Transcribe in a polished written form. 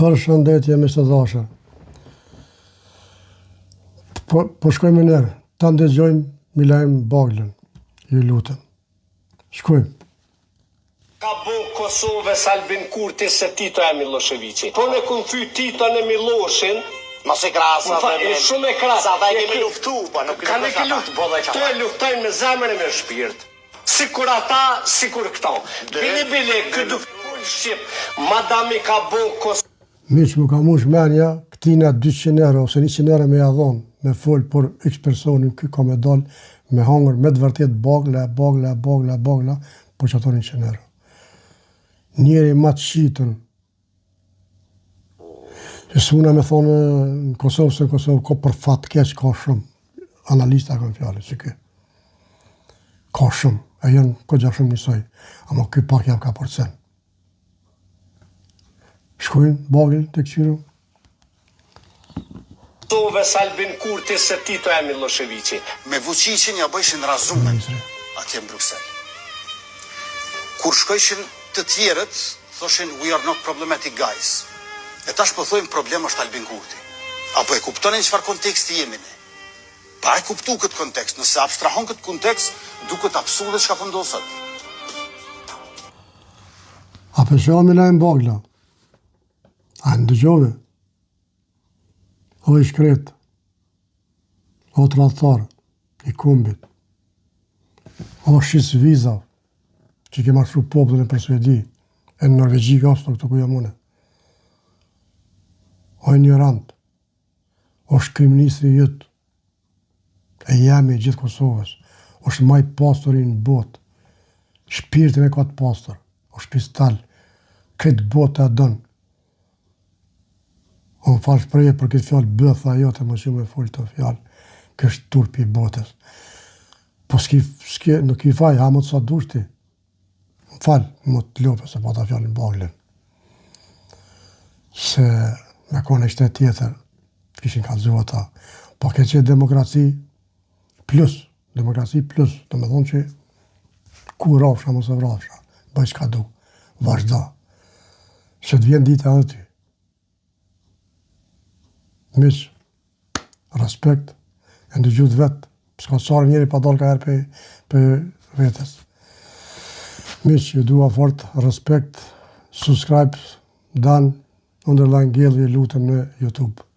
Përshëndetje me së dashur. Po shkojmë nërë, ta ndëgjojmë Milajm Baglën, ju lutem. Shkojmë. Ka bo Kosovës Albin Kurti se Tito e Miloševiqi. Po në kënë thy Tito në Miloshin, mos e krasa e shumë e krasa. Sa ta kemi luftu, po nuk kanë e luftu, po dhe të e luftojnë me zemër e me shpirt. Si kur ata, si kur këto. Bili, këtë full Shqip, madami ka bo Kosovë. Miq, më ka mush menja, këtina 200 euro ose 100 euro me jadhon, me fol për x personin, këj ka me dal, me hangër, me të vërtet bagla, po që ato 100 euro. Njeri ma të shqitën, që s'muna me thonë në Kosovë, se në Kosovë ka për fat keq, ka shumë, analista kanë fjallë, që kë. Ka shumë, e jënë ko gja shumë njësoj, ama këj pak jam ka përcen. Shkojnë, Baglën të këqyru. Kosovës Albin Kurti se Tito e Miloševiqi. Me Vučićin ja bëjshin razume atje në Bruxelles. Kur shkojshin të tjerët, thoshin we are not problematic guys. E tash po thojmë problem është Albin Kurti. Apo e kuptonin çfarë konteksti jemi ne. Pa e kuptu këtë kontekst, nëse abstrahon këtë kontekst, duket absurde çka po ndodh sot. A përshua Milajm Bagla? A ndëgjove? O i shkret, o të rathar, i kumbit, o shqis vizav, që ke marshu popullin për Svedi, e në Norvegji ka së të ku jam une. O ignorant, o shkriministri jëtë, e jemi i gjithë Kosovës, o shë maj pastorin në botë, shpirtin e ka të pastor, o shpistal, këtë botë e dënë. O më falë shpreje për këtë fjallë bëtha jote, më që me folë të fjallë, kështë turpi i botës. Po nuk i faj, ha më të sa dushti. Më falë, më të lope se pa ta fjallën Baglën. Se me kone ishte tjetër, kishin kalëzu ata. Po ke që demokraci plus, do me thonë që ku rafsha, mos e vrafsha, bëj qka du, vazhda. Se të vjen dita edhe ty. Miq, respekt, e ndëgjut vetë, s'ka qarë njeri pa dalë ka herë për vetës. Miq, ju dua fort, respekt, subscribe, dan, underline, gjellë, lutem në YouTube.